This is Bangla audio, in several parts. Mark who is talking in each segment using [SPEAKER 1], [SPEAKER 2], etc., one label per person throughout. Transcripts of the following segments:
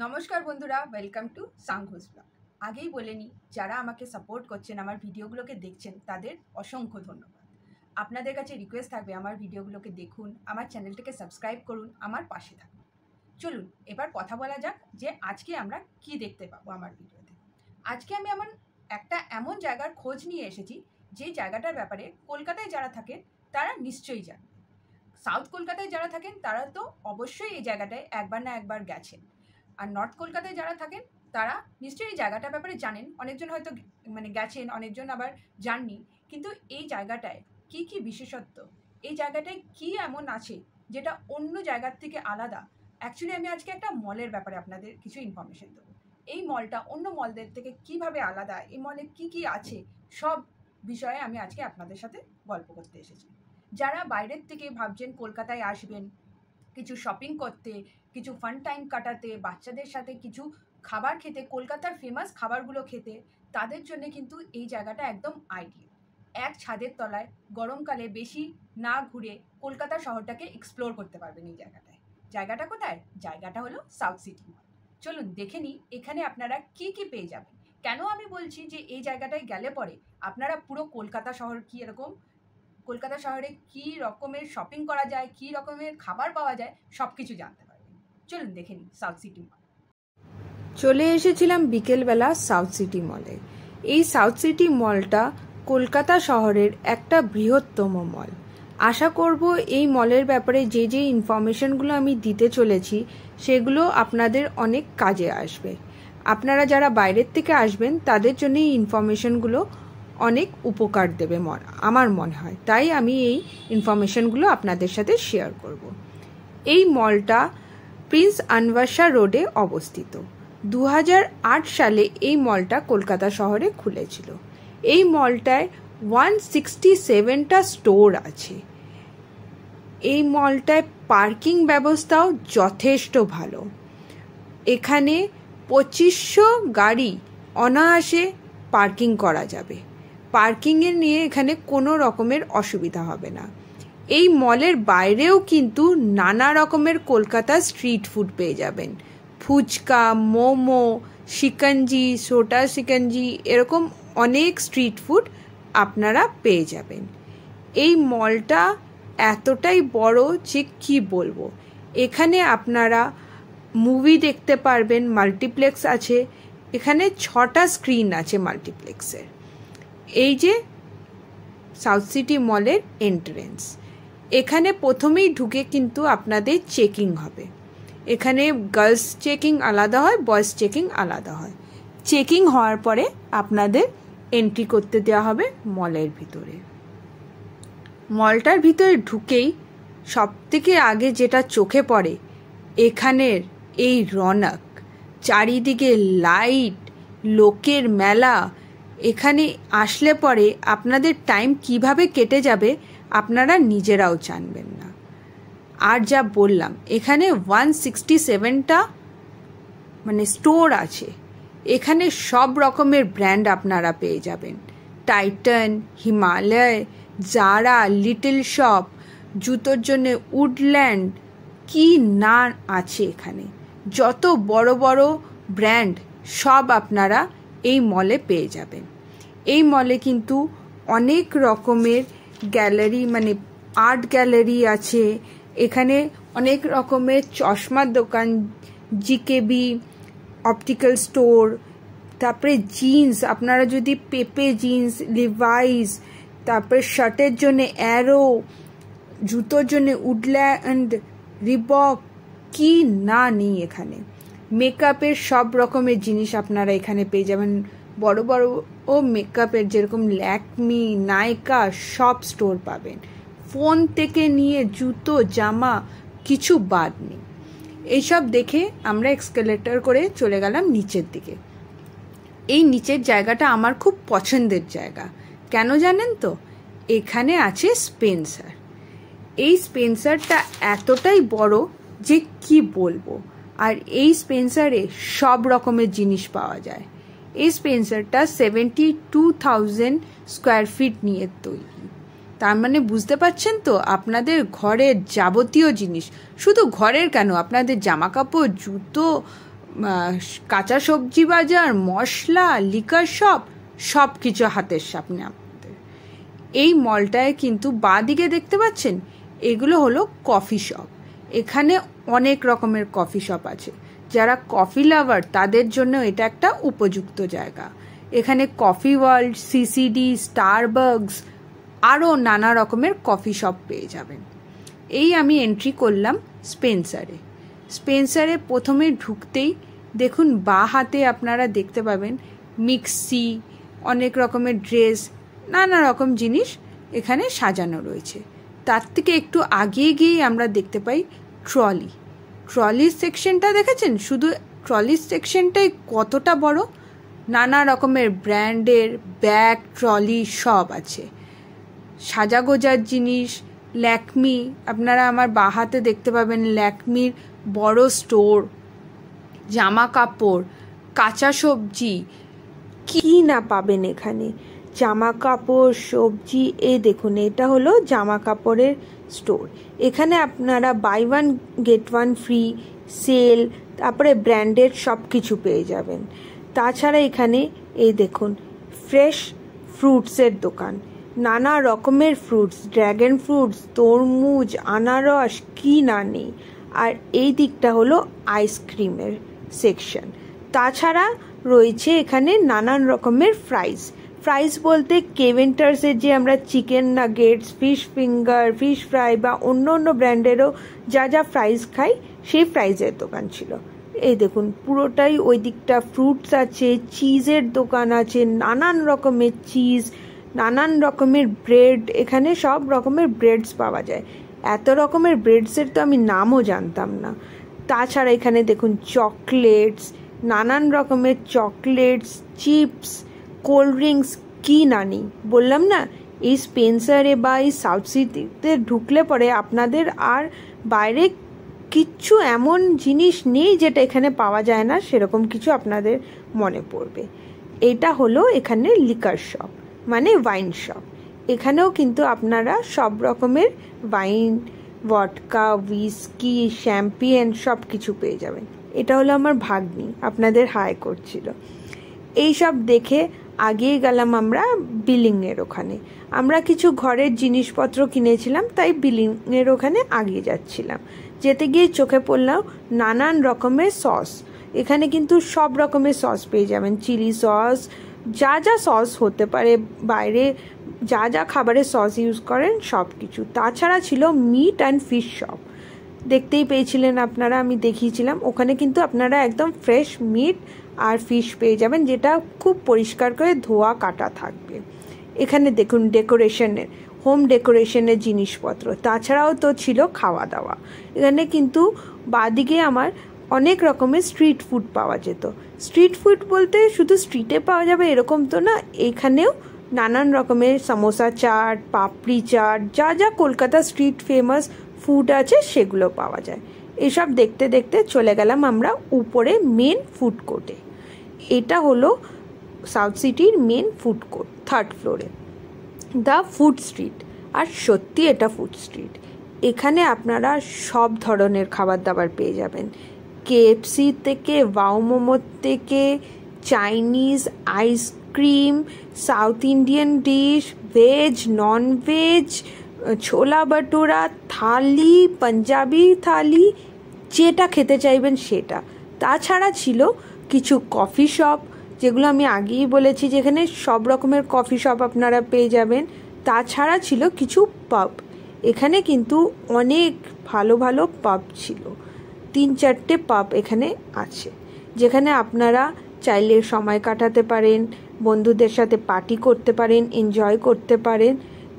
[SPEAKER 1] নমস্কার বন্ধুরা, ওয়েলকাম টু সাংঘোষ ব্লগ। আগেই বলে নিই, যারা আমাকে সাপোর্ট করছেন, আমার ভিডিওগুলোকে দেখছেন, তাদের অসংখ্য ধন্যবাদ। আপনাদের কাছে রিকোয়েস্ট থাকবে, আমার ভিডিওগুলোকে দেখুন, আমার চ্যানেলটাকে সাবস্ক্রাইব করুন, আমার পাশে থাকুন। চলুন এবার কথা বলা যাক যে আজকে আমরা কি দেখতে পাবো আমার ভিডিওতে। আজকে আমি এমন জায়গার খোঁজ নিয়ে এসেছি, যে জায়গাটার ব্যাপারে কলকাতায় যারা থাকেন তারা নিশ্চয়ই জানেন। সাউথ কলকাতায় যারা থাকেন তারা তো অবশ্যই এই জায়গাটায় একবার না একবার গেছেন, আর নর্থ কলকাতায় যারা থাকেন তারা নিশ্চয়ই এই জায়গাটার ব্যাপারে জানেন। অনেকজন হয়তো গেছেন, অনেকজন আবার যাননি। কিন্তু এই জায়গাটায় কি কি বিশেষত্ব, এই জায়গাটায় কি এমন আছে যেটা অন্য জায়গার থেকে আলাদা। অ্যাকচুয়ালি আমি আজকে একটা মলের ব্যাপারে আপনাদের কিছু ইনফরমেশন দেবো। এই মলটা অন্য মলদের থেকে কিভাবে আলাদা, এই মলে কি কি আছে, সব বিষয়ে আমি আজকে আপনাদের সাথে গল্প করতে এসেছি। যারা বাইরের থেকে ভাবছেন কলকাতায় আসবেন কিছু শপিং করতে, কিছু ফান টাইম কাটাতে, বাচ্চাদের সাথে কিছু খাবার খেতে, কলকাতার ফেমাস খাবারগুলো খেতে, তাদের জন্য কিন্তু এই জায়গাটা একদম আইডিয়াল। এক ছাদের তলায় গরমকালে বেশি না ঘুরে কলকাতা শহরটাকে এক্সপ্লোর করতে পারবেন এই জায়গাটায়। জায়গাটা কোথায়? জায়গাটা হলো সাউথ সিটি মল। চলুন দেখে নিই এখানে আপনারা কি কি পেয়ে যাবেন। কেন আমি বলছি যে এই জায়গাটায় গেলে পরে আপনারা পুরো কলকাতা শহর কি এরকম, কলকাতা শহরে কি রকমের শপিং করা যায়, কি রকমের খাবার পাওয়া যায়, সব কিছু জানতে পারবেন। চলুন দেখে নিন সাউথ সিটি মল।
[SPEAKER 2] চলে এসেছিলাম বিকেলবেলা সাউথ সিটি মলে। এই সাউথ সিটি মলটা কলকাতা শহরের একটা বৃহত্তম মল। আশা করব এই মলের ব্যাপারে যে যে ইনফরমেশনগুলো আমি দিতে চলেছি সেগুলো আপনাদের অনেক কাজে আসবে। আপনারা যারা বাইরের থেকে আসবেন তাদের জন্য এই ইনফরমেশনগুলো অনেক উপকার দেবে আমার মনে হয়, তাই আমি এই ইনফরমেশনগুলো আপনাদের সাথে শেয়ার করব। এই মলটা প্রিন্স আনভার শাহ রোডে অবস্থিত। 2008 সালে এই মলটা কলকাতা শহরে খুলেছিল। এই মলটায় 167টা স্টোর আছে। এই মলটায় পার্কিং ব্যবস্থাও যথেষ্ট ভালো। এখানে 2500 গাড়ি অনায়াসে পার্কিং করা যাবে। পার্কিংয়ের নিয়ে এখানে কোনো রকমের অসুবিধা হবে না। এই মলের বাইরেও কিন্তু নানা রকমের কলকাতার স্ট্রিট ফুড পেয়ে যাবেন। ফুচকা, মোমো, শিকঞ্জি, সোটা শিকঞ্জি, এরকম অনেক স্ট্রিট ফুড আপনারা পেয়ে যাবেন। এই মলটা এতটাই বড় যে কি বলবো। এখানে আপনারা মুভি দেখতে পারবেন, মাল্টিপ্লেক্স আছে। এখানে 6টা স্ক্রিন আছে মাল্টিপ্লেক্সের। এই যে সাউথ সিটি মলের এন্ট্রেন্স, এখানে প্রথমেই ঢুকে কিন্তু আপনাদের চেকিং হবে। এখানে গার্লস চেকিং আলাদা হয়, বয়েজ চেকিং আলাদা হয়। চেকিং হওয়ার পরে আপনাদের এন্ট্রি করতে দেওয়া হবে মলের ভিতরে। মলটার ভিতরে ঢুকেই সব থেকে আগে যেটা চোখে পড়ে, এখানের এই রৌনক, চারিদিকে লাইট, লোকের মেলা। এখানে আসলে পরে আপনাদের টাইম কিভাবে কেটে যাবে আপনারা নিজেরাও জানবেন না। আর যা বললাম, এখানে 167টা স্টোর আছে। এখানে সব রকমের ব্র্যান্ড আপনারা পেয়ে যাবেন। টাইটান, হিমালয়, জারা, লিটল শপ, জুতোর জন্য উডল্যান্ড, কি না আছে এখানে। যত বড় বড় ব্র্যান্ড সব আপনারা এই মলে পেয়ে যাবেন। এই মলে কিন্তু অনেক রকমের গ্যালারি, আর্ট গ্যালারি আছে। এখানে অনেক রকমের চশমার দোকান, জিকেবি, অপটিক্যাল স্টোর, তারপরে জিন্স, আপনারা যদি পেপে জিন্স, লিভাইস, তারপরে শার্টের জন্য অ্যারো, জুতোর জন্য উডল্যান্ড, রিবক, কি না নেই এখানে। মেকআপের সব রকমের জিনিস আপনারা এখানে পেয়ে যাবেন। বড় বড় মেকআপের যেরকম ল্যাকমি, নাইকা, সব স্টোর পাবেন। ফোন থেকে নিয়ে জুতো, জামা, কিছু বাদ নেই। এইসব দেখে আমরা এক্সকেলেটর করে চলে গেলাম নিচের দিকে। এই নিচের জায়গাটা আমার খুব পছন্দের জায়গা। কেন জানেন তো? এখানে আছে স্পেন্সার। এই স্পেন্সারটা এতটাই বড় যে কি বলবো। আর এই স্পেন্সারে সব রকমের জিনিস পাওয়া যায়। এই স্পেন্সারটা 72,000 স্কোয়ার ফিট নিয়ে তৈরি। তার বুঝতে পারছেন তো, আপনাদের ঘরের যাবতীয় জিনিস, শুধু ঘরের কেন, আপনাদের জামা কাপড়, জুতো, কাঁচা সবজি বাজার, মশলা, লিকার শপ, সব কিছু হাতের সামনে আমাদের। এই মলটায় কিন্তু বাঁদিকে দেখতে পাচ্ছেন, এগুলো হলো কফি শপ। এখানে অনেক রকমের কফি শপ আছে। যারা কফি লাভার তাদের জন্য এটা একটা উপযুক্ত জায়গা। এখানে কফি ওয়ার্ল্ড, সিসিডি, স্টারবাকস, আরও নানা রকমের কফি শপ পেয়ে যাবেন। এই আমি এন্ট্রি করলাম স্পেন্সারে। স্পেন্সারে প্রথমে ঢুকতেই দেখুন বাঁ হাতে আপনারা দেখতে পাবেন মিক্সি, অনেক রকমের ড্রেস, নানা রকম জিনিস এখানে সাজানো রয়েছে। তার থেকে একটু আগিয়ে গিয়েই আমরা দেখতে পাই ট্রলি। ট্রলির সেকশনটা দেখেছেন? শুধু ট্রলির সেকশনটাই কতটা বড়! নানা রকমের ব্র্যান্ডের ব্যাগ, ট্রলি সব আছে। সাজাগোজার জিনিস, ল্যাকমি, আপনারা আমার বাঁ হাতে দেখতে পাবেন ল্যাকমির বড় স্টোর। জামা কাপড়, কাঁচা সবজি, কি না পাবেন এখানে। জামা কাপড়, সবজি, এই দেখুন এটা হলো জামা কাপড়ের স্টোর। এখানে আপনারা buy one get one free sale, তারপরে ব্র্যান্ডেড সব কিছু পেয়ে যাবেন। তাছাড়া এখানে এই দেখুন ফ্রেশ ফ্রুটসের দোকান, নানা রকমের ফ্রুটস, ড্র্যাগন ফ্রুটস, তরমুজ, আনারস, কি না নেই। আর এই দিকটা হলো আইসক্রিমের সেকশন। তাছাড়া রয়েছে এখানে নানান রকমের ফ্রাইস বলতে কেভেন্টার্সের যে আমরা chicken nuggets, fish finger, fish fry বা অন্য অন্য ব্র্যান্ডেরও যা যা ফ্রাইস খাই সেই ফ্রাইসের দোকান ছিল। এই দেখুন পুরোটাই ওই দিকটা ফ্রুটস আছে, চিজের দোকান আছে, নানান রকমের চিজ, নানান রকমের ব্রেড, এখানে সব রকমের ব্রেডস পাওয়া যায়। এত রকমের ব্রেডসের তো আমি নামও জানতাম না। তাছাড়া এখানে দেখুন চকলেটস, নানান রকমের চকলেটস, চিপস, কোল্ড ড্রিঙ্কস, কি না নেই। বললাম না, এই স্পেন্সারে বা এই সাউথ সিটিতে ঢুকলে পরে আপনাদের আর বাইরে কিচ্ছু এমন জিনিস নেই যেটা এখানে পাওয়া যায় না, সেরকম কিছু আপনাদের মনে পড়বে। এটা হলো এখানে লিকার শপ, মানে ওয়াইন শপ। এখানেও কিন্তু আপনারা সব রকমের ওয়াইন, ভডকা, হুইস্কি, শ্যাম্পেন সব কিছু পেয়ে যাবেন। এটা হলো আমার ভাগ্নি, আপনাদের হাই করছিল। এই সব দেখে আগিয়ে গেলাম আমরা বিলিংয়ের ওখানে। আমরা কিছু ঘরের জিনিসপত্র কিনেছিলাম, তাই বিলিংয়ের ওখানে আগিয়ে যাচ্ছিলাম। যেতে গিয়ে চোখে পড়লাম নানান রকমের সস। এখানে কিন্তু সব রকমের সস পেয়ে যাবেন, চিলি সস, যা যা সস হতে পারে, বাইরে যা যা খাবারের সস ইউজ করেন সব কিছু। তাছাড়া ছিল মিট অ্যান্ড ফিশ শপ, দেখতেই পেয়েছিলেন আপনারা, আমি দেখিয়েছিলাম। ওখানে কিন্তু আপনারা একদম ফ্রেশ মিট আর ফিশ পেয়ে যাবেন, যেটা খুব পরিষ্কার করে ধোয়া কাটা থাকবে। এখানে দেখুন ডেকোরেশনের, হোম ডেকোরেশনের জিনিসপত্র। তাছাড়াও তো ছিল খাওয়া দাওয়া। এখানে কিন্তু বাদিকে আমার অনেক রকমের স্ট্রিট ফুড পাওয়া যেত। স্ট্রিট ফুড বলতে শুধু স্ট্রিটে পাওয়া যাবে এরকম তো না, এখানেও নানান রকমের সমোসা চাট, পাপড়ি চাট, যা যা কলকাতা স্ট্রিট ফেমাস ফুড আছে সেগুলো পাওয়া যায়। এসব দেখতে দেখতে চলে গেলাম আমরা উপরে মেন ফুড কোর্টে। এটা হলো সাউথ সিটির মেন ফুড কোর্ট, 3rd ফ্লোরে, দ্য ফুড স্ট্রিট। আর সত্যি এটা ফুড স্ট্রিট। এখানে আপনারা সব ধরনের খাবার দাবার পেয়ে যাবেন, কেএফসি থেকে, ওয়াও মোমো থেকে, Chinese, ice cream, south Indian dish, veg, non veg, ছোলা ভাটুরা, থালি, পাঞ্জাবি থালি, যেটা খেতে চাইবেন সেটা। তাছাড়া ছিল কিছু কফি শপ, যেগুলো আমি আগেই বলেছি যেখানে সব রকমের কফি শপ আপনারা পেয়ে যাবেন। তাছাড়া ছিল কিছু পাব। এখানে কিন্তু অনেক ভালো ভালো পাব ছিল, 3-4টে পাব এখানে আছে, যেখানে আপনারা চাইলে সময় কাটাতে পারেন, বন্ধুদের সাথে পার্টি করতে পারেন, এনজয় করতে পারেন,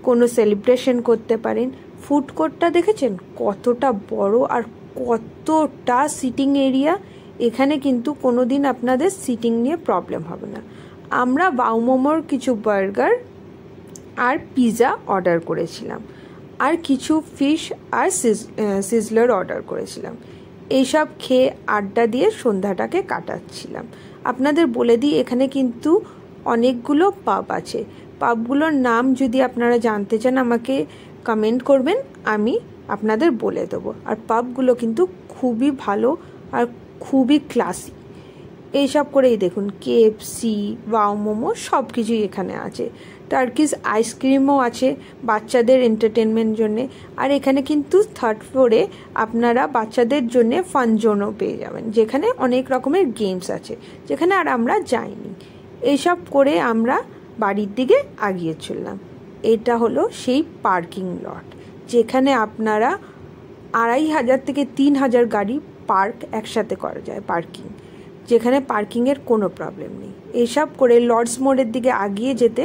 [SPEAKER 2] কোনো সেলিব্রেশন করতে পারেন। ফুড কোর্টটা দেখেছেন কতটা বড় আর কতটা সিটিং এরিয়া। এখানে কিন্তু কোনো দিন আপনাদের সিটিং নিয়ে প্রবলেম হবে না। আমরা ওয়াও মোমোর কিছু বার্গার আর পিৎজা অর্ডার করেছিলাম, আর কিছু ফিশ আর সিজলার অর্ডার করেছিলাম। এইসব খেয়ে আড্ডা দিয়ে সন্ধ্যাটাকে কাটাচ্ছিলাম। আপনাদের বলে দিই, এখানে কিন্তু অনেকগুলো পাব আছে। পাবগুলোর নাম যদি আপনারা জানতে চান আমাকে কমেন্ট করবেন, আমি আপনাদের বলে দেবো। আর পাবগুলো কিন্তু খুবই ভালো আর খুবই ক্লাসি। এইসব করেই দেখুন কেএফসি, ওয়াও মোমো সব কিছুই এখানে আছে। টার্কিশ আইসক্রিমও আছে বাচ্চাদের এন্টারটেনমেন্ট জন্যে। আর এখানে কিন্তু থার্ড ফ্লোরে আপনারা বাচ্চাদের জন্যে ফান জোনও পেয়ে যাবেন, যেখানে অনেক রকমের গেমস আছে, যেখানে আর আমরা যাইনি। এইসব করে আমরা বাড়ির দিকে এগিয়ে চললাম। এটা হলো সেই পার্কিং লট, যেখানে আপনারা 2500 থেকে 3000 গাড়ি পার্ক একসাথে করা যায় পার্কিং, যেখানে পার্কিংয়ের কোনো প্রবলেম নেই। এইসব করে লর্ডস মোড়ের দিকে এগিয়ে যেতে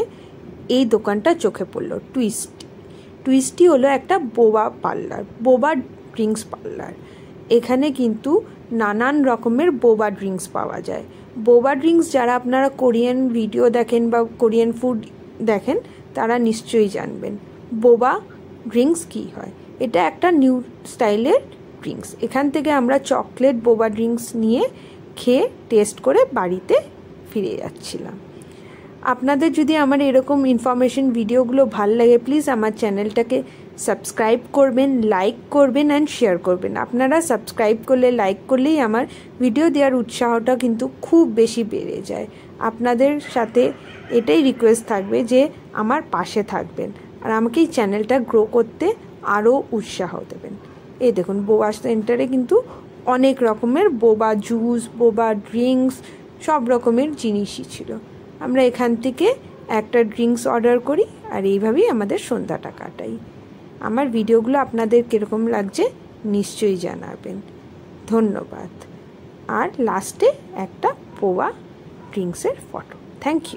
[SPEAKER 2] এই দোকানটা চোখে পড়লো, টুইস্টি হলো একটা বোবা পার্লার, বোবা ড্রিঙ্কস পার্লার। এখানে কিন্তু নানান রকমের বোবা ড্রিঙ্কস পাওয়া যায়। বোবা ড্রিঙ্কস যারা আপনারা কোরিয়ান ভিডিও দেখেন বা কোরিয়ান ফুড দেখেন তারা নিশ্চয়ই জানবেন বোবা ড্রিঙ্কস কী হয়। এটা একটা নিউ স্টাইলের ড্রিঙ্কস। এখান থেকে আমরা চকলেট বোবা ড্রিঙ্কস নিয়ে খেয়ে টেস্ট করে বাড়িতে ফিরে যাচ্ছিলাম। আপনাদের যদি আমার এরকম ইনফরমেশন ভিডিওগুলো ভাল লাগে, প্লিজ আমার চ্যানেলটাকে সাবস্ক্রাইব করবেন, লাইক করবেন অ্যান্ড শেয়ার করবেন। আপনারা সাবস্ক্রাইব করলে, লাইক করলেই আমার ভিডিও দেওয়ার উৎসাহটা কিন্তু খুব বেশি বেড়ে যায়। আপনাদের সাথে এটাই রিকোয়েস্ট থাকবে যে আমার পাশে থাকবেন আর আমাকে এই চ্যানেলটা গ্রো করতে আরও উৎসাহ দেবেন। এই দেখুন বোবা সেন্টারে কিন্তু অনেক রকমের বোবা জুস, বোবা ড্রিঙ্কস সব রকমের জিনিসই ছিল। আমরা এখান থেকে একটা ড্রিঙ্কস অর্ডার করি আর এইভাবেই আমাদের সন্ধ্যাটা কাটাই। আমার ভিডিওগুলো আপনাদের কীরকম লাগছে নিশ্চয়ই জানাবেন। ধন্যবাদ। আর লাস্টে একটা বোবা ড্রিঙ্কসের ফটো। Thank you.